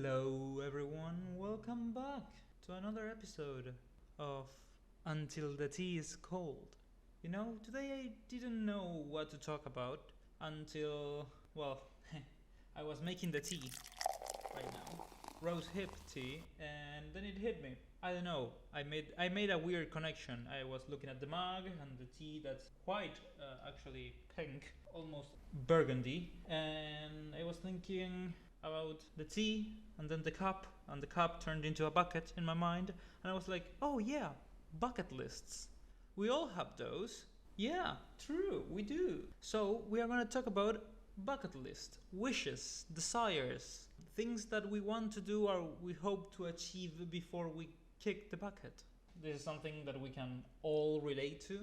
Hello everyone, welcome back to another episode of Until the Tea is Cold. Today I didn't know what to talk about until, I was making the tea right now. Rose hip tea, and then it hit me. I don't know. I made a weird connection. I was looking at the mug and the tea that's quite actually pink, almost burgundy, and I was thinking about the tea and then the cup, and the cup turned into a bucket in my mind, and I was like, oh yeah, bucket lists. We all have those. Yeah, true, we do. So we are going to talk about bucket list, wishes, desires, things that we want to do or we hope to achieve before we kick the bucket. This is something that we can all relate to.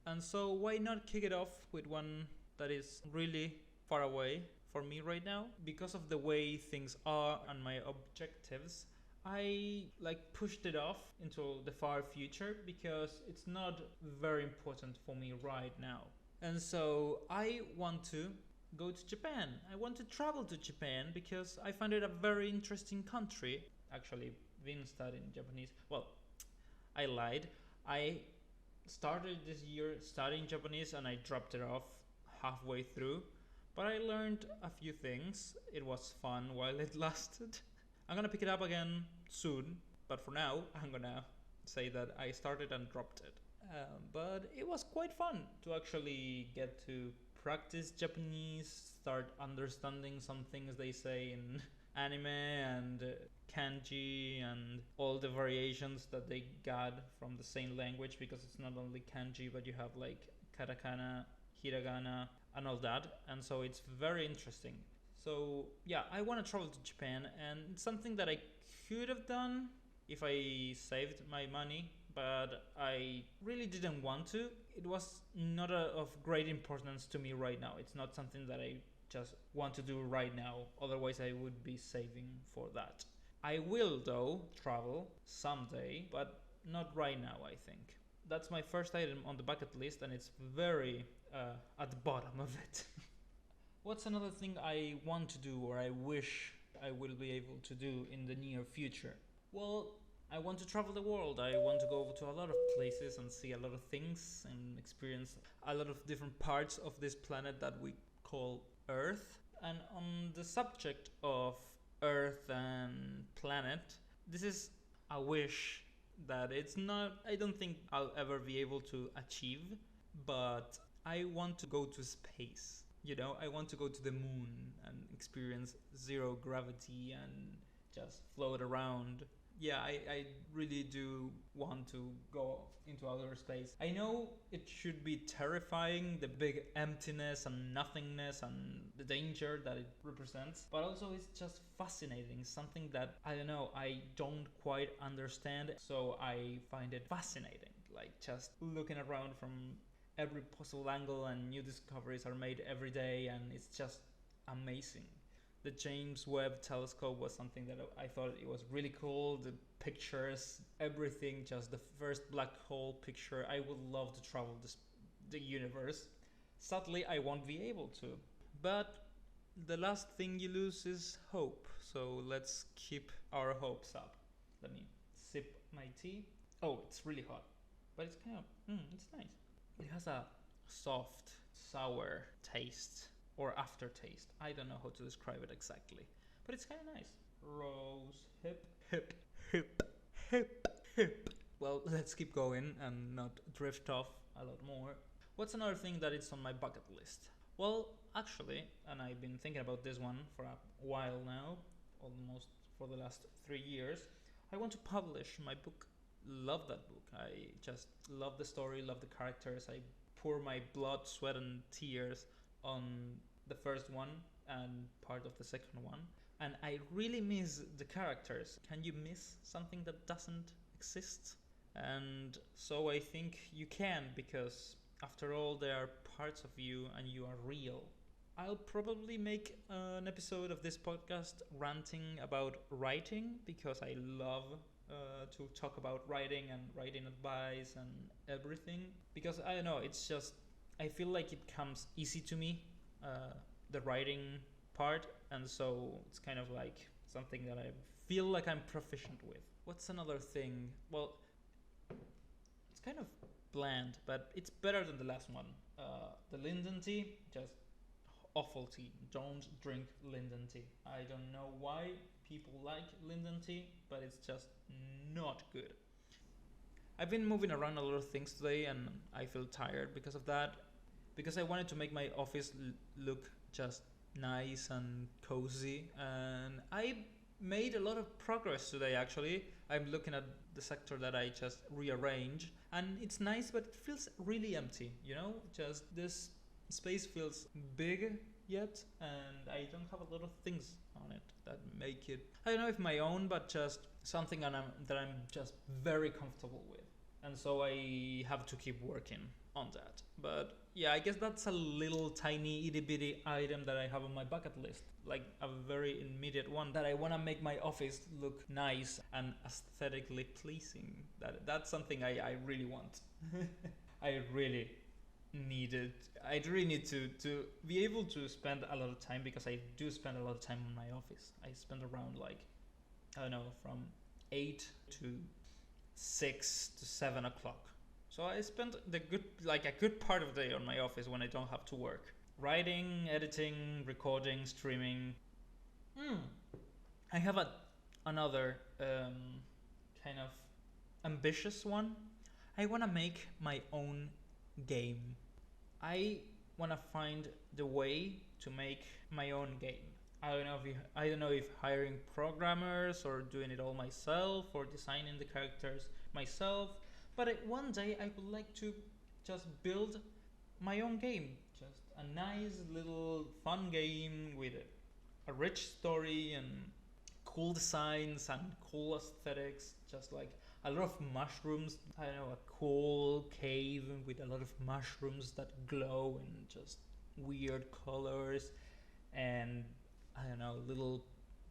And so why not kick it off with one that is really far away for me right now? Because of the way things are and my objectives, I pushed it off into the far future because it's not very important for me right now. And so I want to go to Japan. I want to travel to Japan because I find it a very interesting country. Actually, been studying Japanese. Well, I lied. I started this year studying Japanese and I dropped it off halfway through. But I learned a few things. It was fun while it lasted. I'm gonna pick it up again soon, but for now, I'm gonna say that I started and dropped it. But it was quite fun to actually get to practice Japanese, start understanding some things they say in anime and kanji and all the variations that they got from the same language, because it's not only kanji but you have like katakana, hiragana, and all that, and so it's very interesting. So yeah, I want to travel to Japan, and it's something that I could have done if I saved my money, but I really didn't want to. It was not of great importance to me right now. It's not something that I just want to do right now, otherwise I would be saving for that. I will though travel someday, but not right now, I think. That's my first item on the bucket list, and it's very at the bottom of it. What's another thing I want to do or I wish I will be able to do in the near future? Well, I want to travel the world. I want to go to a lot of places and see a lot of things and experience a lot of different parts of this planet that we call Earth. And on the subject of Earth and planet, this is a wish that it's not, I don't think I'll ever be able to achieve, but I want to go to space. I want to go to the moon and experience zero gravity and just float around. Yeah, I really do want to go into outer space. I know it should be terrifying, the big emptiness and nothingness and the danger that it represents, but also it's just fascinating, something that, I don't know, I don't quite understand, so I find it fascinating, like just looking around from every possible angle, and new discoveries are made every day, and it's just amazing. The James Webb telescope was something that I thought it was really cool. The pictures, everything, just the first black hole picture. I would love to travel the universe. Sadly, I won't be able to. But the last thing you lose is hope. So let's keep our hopes up. Let me sip my tea. Oh, it's really hot, but it's kind of, it's nice. It has a soft, sour taste or aftertaste. I don't know how to describe it exactly, but it's kind of nice. Rose hip, hip, hip, hip, hip. Well, let's keep going and not drift off a lot more. What's another thing that is on my bucket list? Well, actually, and I've been thinking about this one for a while now, almost for the last 3 years, I want to publish my book. Love that book. I just love the story, love the characters. I pour my blood, sweat, and tears on the first one and part of the second one. And I really miss the characters. Can you miss something that doesn't exist? And so I think you can, because after all, they are parts of you and you are real. I'll probably make an episode of this podcast ranting about writing, because I love to talk about writing and writing advice and everything. Because I don't know, it's just, I feel like it comes easy to me, the writing part, and so it's kind of like something that I feel like I'm proficient with. What's another thing? Well, it's kind of bland, but it's better than the last one. The Linden tea, just awful tea. Don't drink Linden tea. I don't know why people like Linden tea, but it's just not good. I've been moving around a lot of things today and I feel tired because of that. Because I wanted to make my office look just nice and cozy, and I made a lot of progress today actually. I'm looking at the sector that I just rearranged, and it's nice, but it feels really empty, you know? Just this space feels big yet, and I don't have a lot of things on it that make it, I don't know if my own, but just something that I'm just very comfortable with. And so I have to keep working on that. But yeah, I guess that's a little tiny itty bitty item that I have on my bucket list. Like a very immediate one that I want to make my office look nice and aesthetically pleasing. That's something I really want. I really need it. I really need to be able to spend a lot of time, because I do spend a lot of time in my office. I spend around like, I don't know, from 8 to 6 to 7 o'clock. So I spend a good part of the day on my office when I don't have to work. Writing, editing, recording, streaming. I have another kind of ambitious one. I want to make my own game. I want to find the way to make my own game. I don't know if hiring programmers or doing it all myself or designing the characters myself, but one day I would like to just build my own game. Just a nice little fun game with a rich story and cool designs and cool aesthetics. Just like a lot of mushrooms. I don't know, a cool cave with a lot of mushrooms that glow and just weird colors, and I don't know, little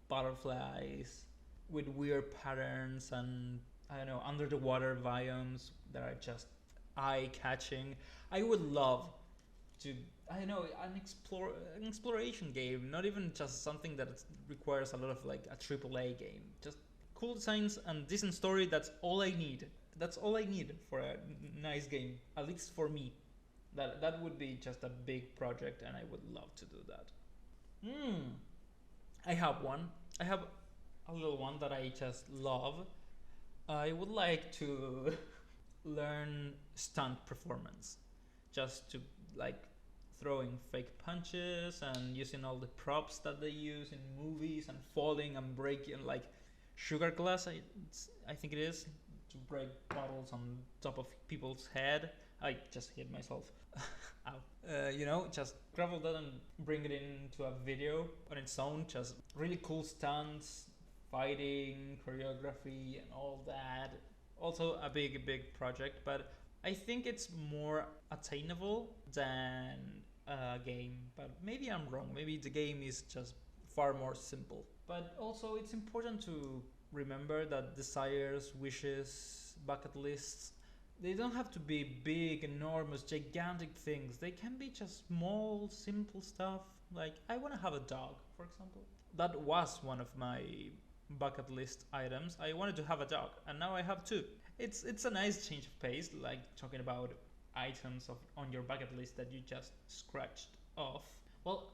butterflies with weird patterns, and I don't know, under the water biomes that are just eye catching. I would love to, I don't know, an exploration game, not even just something that requires a lot of like a AAA game. Just cool designs and decent story. That's all I need. That's all I need for a nice game, at least for me. That would be just a big project, and I would love to do that. I have one. I have a little one that I just love. I would like to learn stunt performance, just to like throwing fake punches and using all the props that they use in movies and falling and breaking like sugar glass. I think it is, to break bottles on top of people's head. I just hit myself. Ow. Just gravel that and bring it into a video on its own. Just really cool stunts, fighting, choreography, and all that. Also a big project, but I think it's more attainable than a game. But maybe I'm wrong. Maybe the game is just far more simple. But also it's important to remember that desires, wishes, bucket lists, they don't have to be big, enormous, gigantic things. They can be just small, simple stuff. Like, I want to have a dog, for example. That was one of my bucket list items. I wanted to have a dog, and now I have two. It's a nice change of pace, like talking about items on your bucket list that you just scratched off. Well,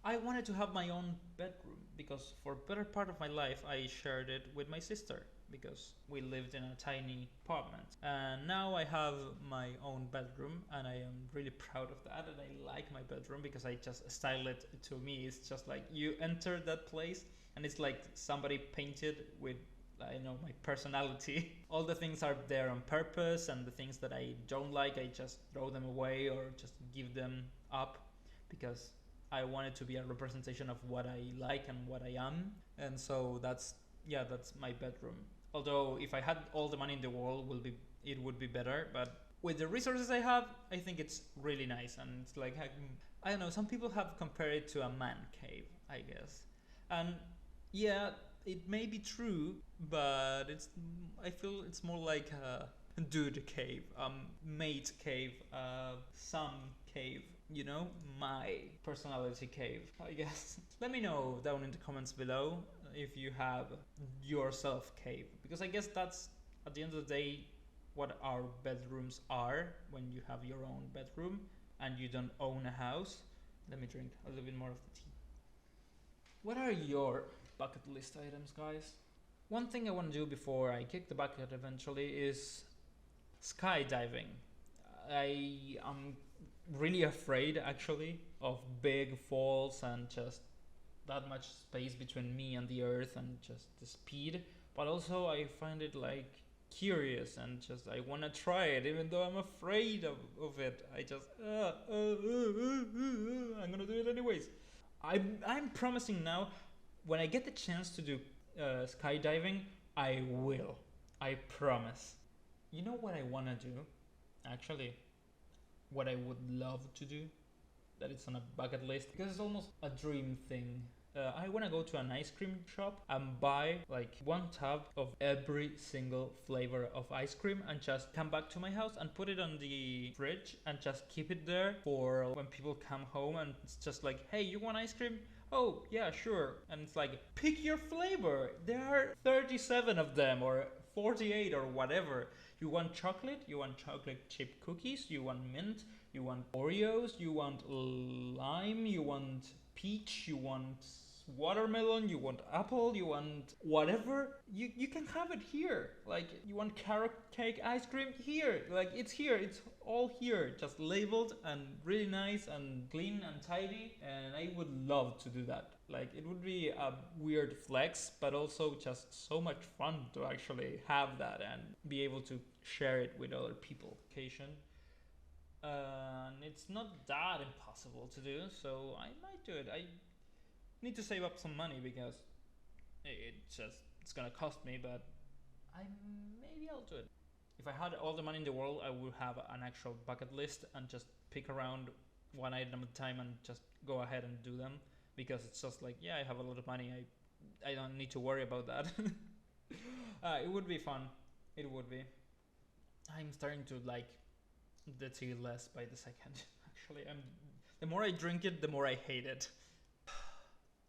I wanted to have my own bedroom because for a better part of my life I shared it with my sister, because we lived in a tiny apartment. And now I have my own bedroom, and I am really proud of that, and I like my bedroom because I just style it. To me, it's just like you enter that place and it's like somebody painted with, I know, my personality. All the things are there on purpose, and the things that I don't like, I just throw them away or just give them up, because I want it to be a representation of what I like and what I am. And so that's my bedroom. Although if I had all the money in the world, it would be better. But with the resources I have, I think it's really nice. And it's like, I don't know, some people have compared it to a man cave, I guess. And yeah, it may be true, but I feel it's more like a dude cave, mate cave, some cave. My personality cave, I guess. Let me know down in the comments below if you have your self cave, because I guess that's at the end of the day what our bedrooms are when you have your own bedroom and you don't own a house. Let me drink a little bit more of the tea. What are your bucket list items, guys? One thing I want to do before I kick the bucket eventually is skydiving. I am really afraid actually of big falls and just that much space between me and the earth and just the speed, but also I find it like curious and just I want to try it even though I'm afraid of it. I just I'm gonna do it anyways. I'm promising now, when I get the chance to do skydiving, I will. I promise. You know what I want to do? Actually, what I would love to do, that it's on a bucket list, because it's almost a dream thing. I want to go to an ice cream shop and buy like one tub of every single flavor of ice cream and just come back to my house and put it on the fridge and just keep it there for when people come home and it's just like, hey, you want ice cream? Oh, yeah, sure. And it's like, pick your flavor. There are 37 of them or 48 or whatever. You want chocolate? You want chocolate chip cookies? You want mint? You want Oreos? You want lime? You want peach? You want watermelon? You want apple? You want whatever? You can have it here. Like, you want carrot cake ice cream? Here. Like, it's here. It's all here. Just labeled and really nice and clean and tidy. And I would love to do that. Like, it would be a weird flex, but also just so much fun to actually have that and be able to share it with other people. Occasion. And it's not that impossible to do, so I might do it. I need to save up some money because it's gonna cost me, but maybe I'll do it. If I had all the money in the world, I would have an actual bucket list and just pick around one item at a time and just go ahead and do them, because it's just like, yeah, I have a lot of money. I don't need to worry about that. It would be fun. It would be. I'm starting to like the tea less by the second. Actually, the more I drink it, the more I hate it.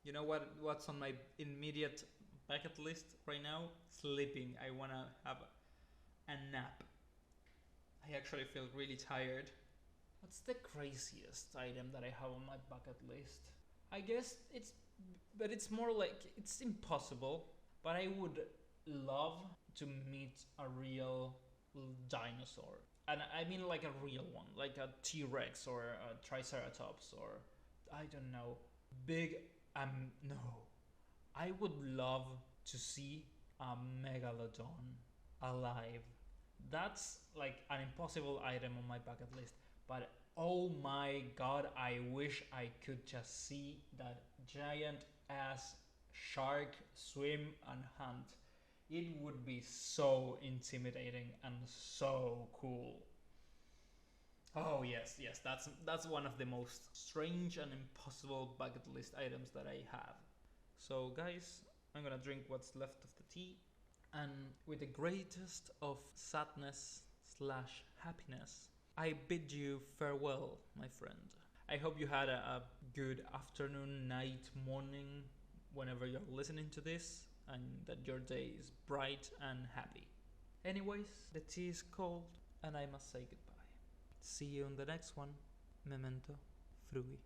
You know what's on my immediate bucket list right now? Sleeping. I wanna have a nap. I actually feel really tired. What's the craziest item that I have on my bucket list? I guess it's more like, it's impossible, but I would love to meet a real dinosaur. And I mean like a real one, like a T-Rex or a Triceratops or I don't know, big. No, I would love to see a megalodon alive. That's like an impossible item on my bucket list. But oh my god, I wish I could just see that giant ass shark swim and hunt. It would be so intimidating and so cool. Oh yes, yes, that's one of the most strange and impossible bucket list items that I have. So guys, I'm gonna drink what's left of the tea, and with the greatest of sadness slash happiness, I bid you farewell, my friend. I hope you had a good afternoon, night, morning, whenever you're listening to this, and that your day is bright and happy. Anyways, the tea is cold, and I must say goodbye. See you in the next one. Memento Frui.